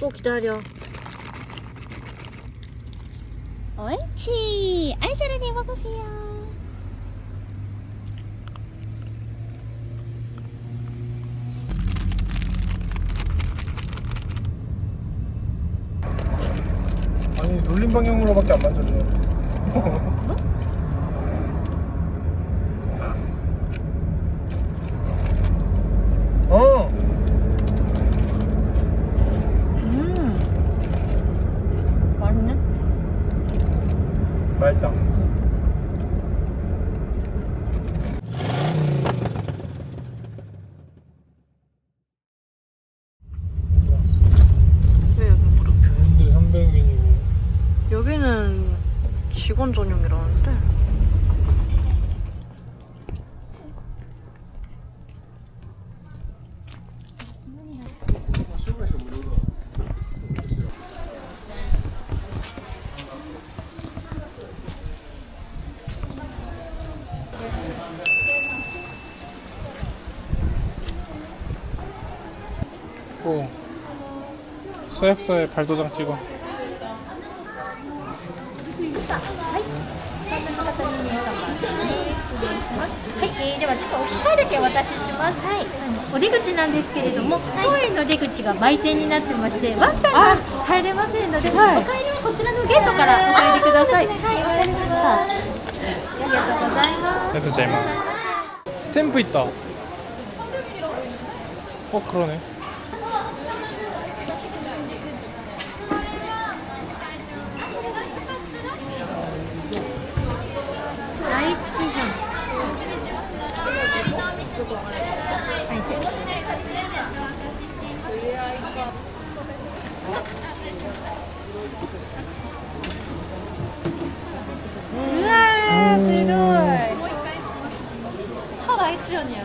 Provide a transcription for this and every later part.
또 기다려. 옳지. 알사라니 먹으세요. 아니 롤링 방향으로밖에 안 만져줘. 어. 맛있네. 맛있다. 왜 여긴 그렇게? 근데 300원이고. 여기는 직원 전용이라는데. 오. 서약서에 발도장 찍어. はい、ではちょっとお機械だけお渡しします。はい、お出口なんですけれども、当園の出口が売店になってまして、ワンちゃんが入れませんので、お帰りはこちらのゲートからお入りください。はい、わかりました。ありがとうございます。 그래도 잘 먹어. 스탬프 있다. 그러네. 아이치현. 아이치. 우와, すごい. 첫 아이치현이야.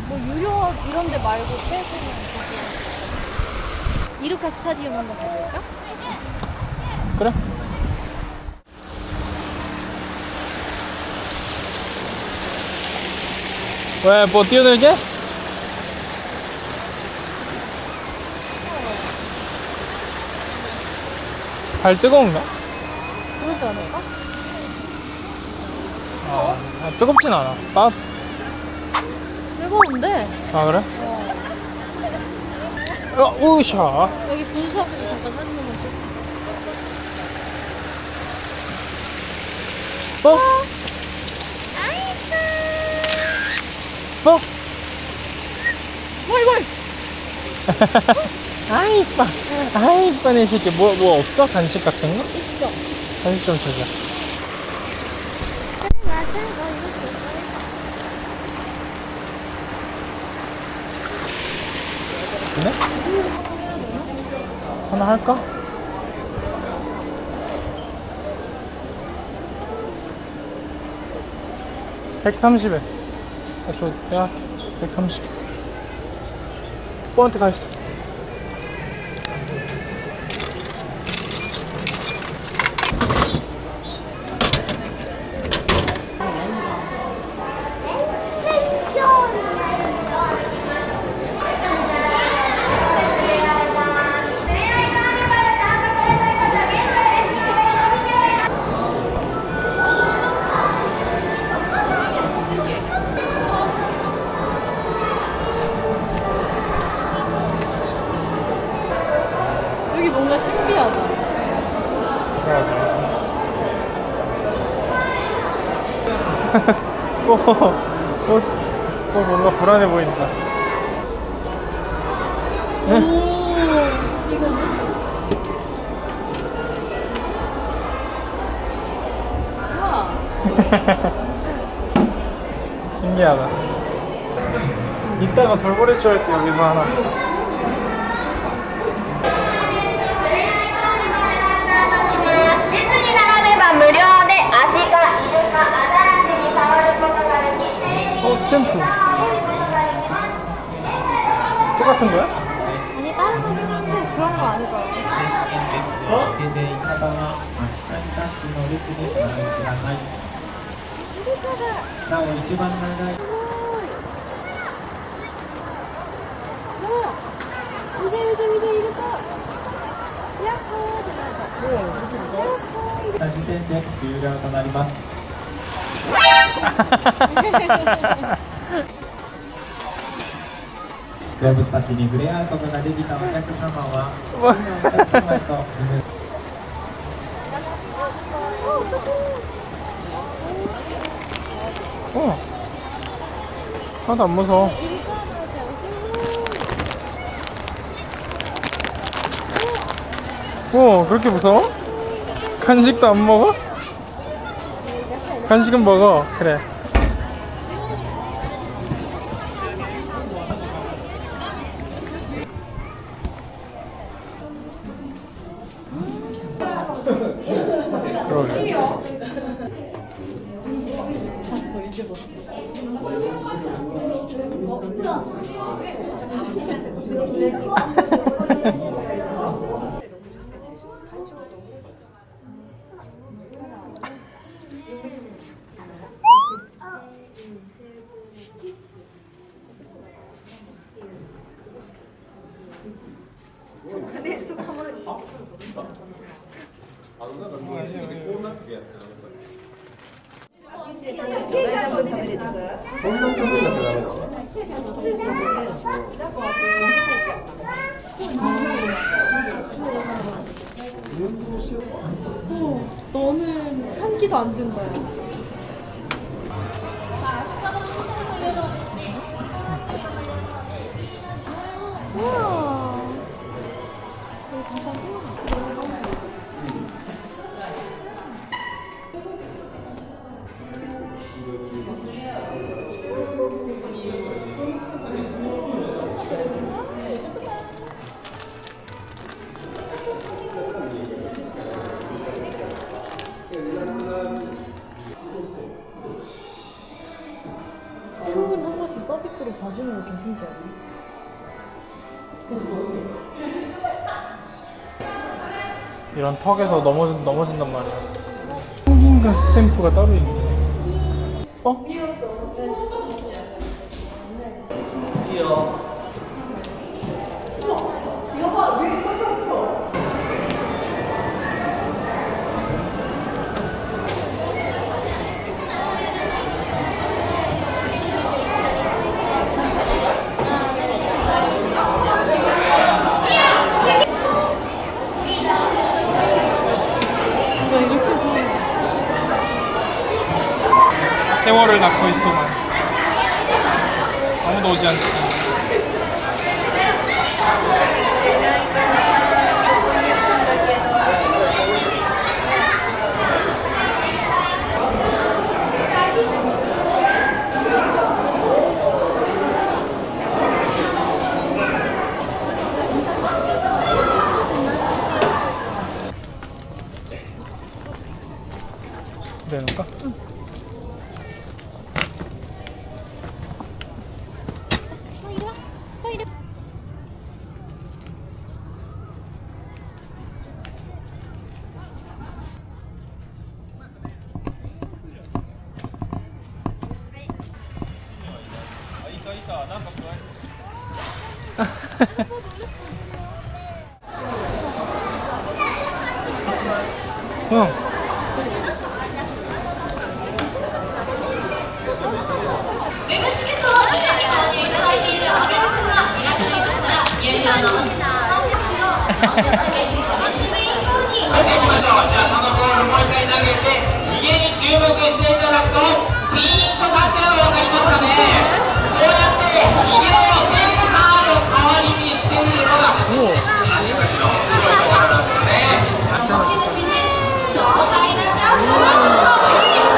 뭐 유료 이런 데 말고 빼고는 이루카 스타디움 한번 가볼까? 그래? 왜, 뭐 뛰어들게? 발 뜨거운가? 그러지 않을까? 뜨겁진 않아. 뜨거운데? 아, 그래? 우샤. 여기 분수 앞에서 잠깐 사진 한번 찍고. 뭘. 아이, 이뻐. 아이, 이뻐, 내 새끼. 뭐 없어? 간식 같은 거? 있어. 간식 좀 주자. 맞아. 그래? 하나 할까? $130에. 내가 130. 뽀한테 가있어. 여기 뭔가 신기하다. 뭔가 불안해 보인다. 이거는? 우와. 신기하다. 이따가 돌고래쇼 할 때 여기서 하나 볼까? 스탬프. 똑같은 거야? 아니 다른 거긴 한데 그런 거 아니더라고. 見て見て見ているか。やっほーってなった。時点で終了となります。動物たちに触れ合うことができたお客様は、次のお客様へと進む。하나도 안 무서워. 그렇게 무서워? 간식도 안 먹어? 간식은 먹어. 그래. 그러게. 봤어, 이제 봤어. 너는 한 끼도 안 된다. 우와. 출근 한 번씩 서비스로 봐주는 거 개신기하네. 이런 턱에서 넘어진단 말이야. 확인과 스탬프가 따로 있네. 어? 세월을 낳고 있어만 아무도 오지 않지. 내놓을까? 응. 형. 웹チケットを事前に購入いただいているお客様いらっしゃいましたら入場のお時間をお受けためお待ちメイン等にお願いします。じゃあそのボールもう一回投げてヒゲに注目していただくとピーンと立ってるのが分かりますかね。こうやってヒゲをセンサーの代わりにしているのが私たちのすごいところなんですね。持ち主に壮大なジャンプを得意。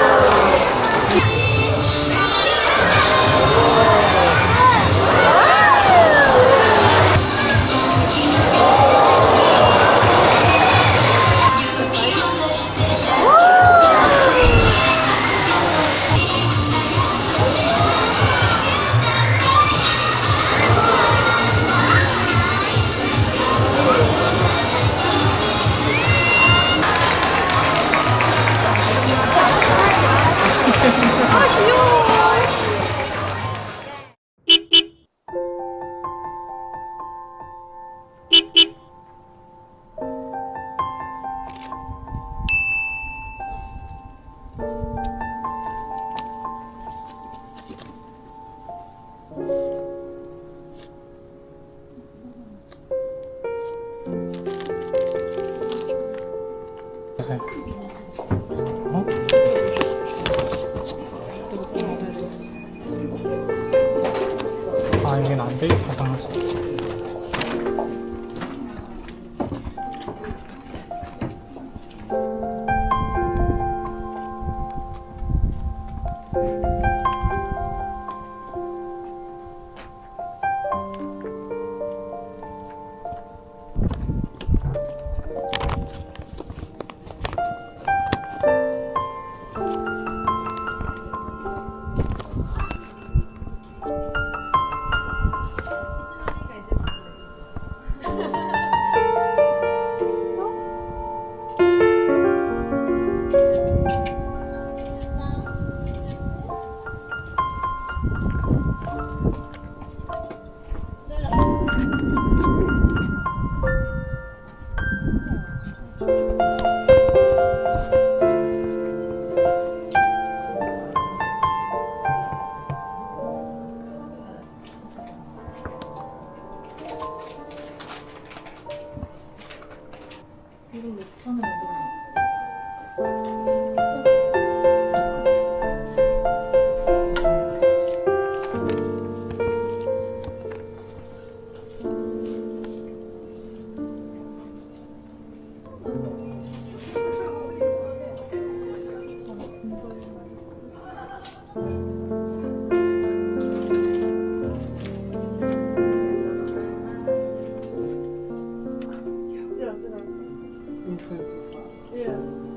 보세요. 어? 아, 여긴 안 되겠다, 강아지.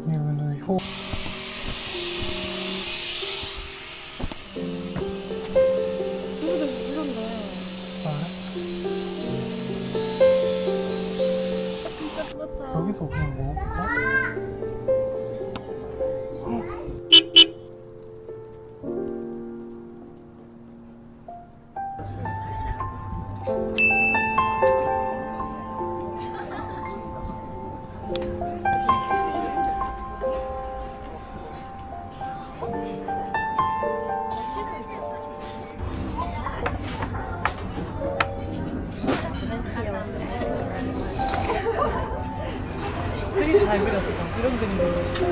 이거는 효. 여기서 그냥 먹을까? 그림 잘 그렸어. 이런 그림 그리고 싶어.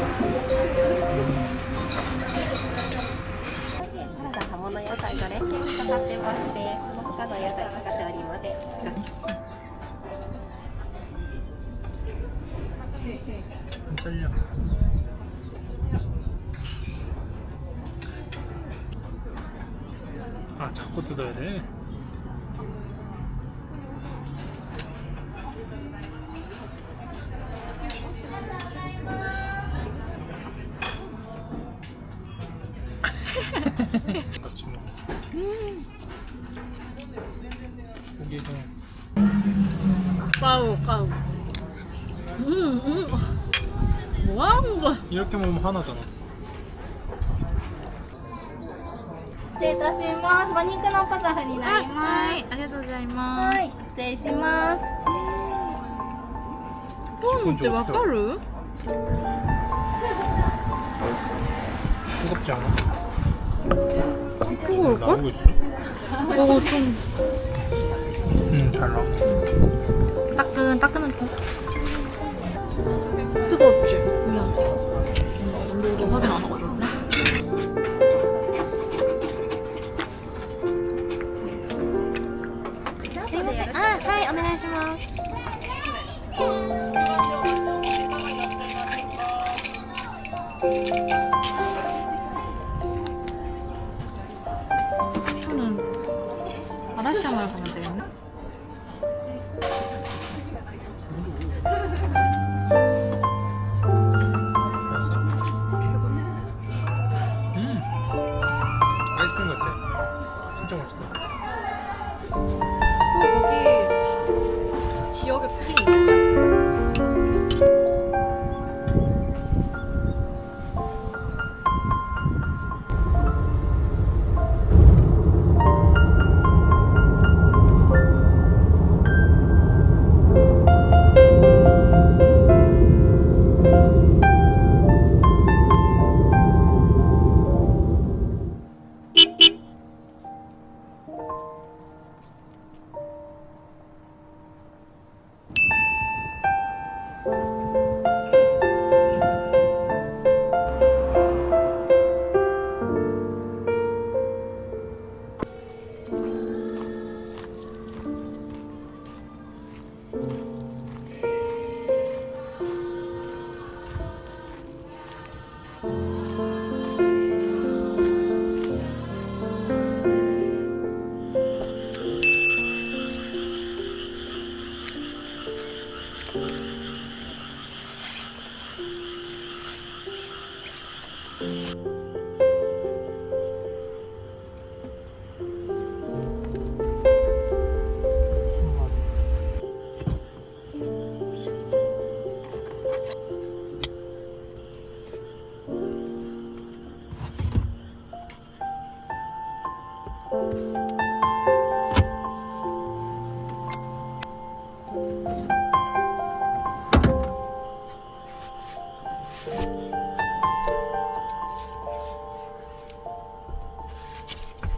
サラダ葉物野菜ドレッシングとなってまして、その他の野菜かかっておりません。 잘려. 아, 자꾸 뜯어야 돼. 같이 먹어. 고기가 까우 까우. 뭐 하는 거야? 이렇게 먹으면 하나잖아. 失礼いたします。馬肉のパタフになります。はい、ありがとうございます。はい、失礼します。どうのってわかる？ 뜨겁지 않아? 뜨거울걸? 나오고 있어? 좀 잘 나와. 따끈은 좀 뜨거웠지? 미안. 온도도 확인 안 하고 그러네. 아, はい、お願いします。 이거는 아라시아마을 가면 되겠네? 맛있어?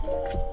아,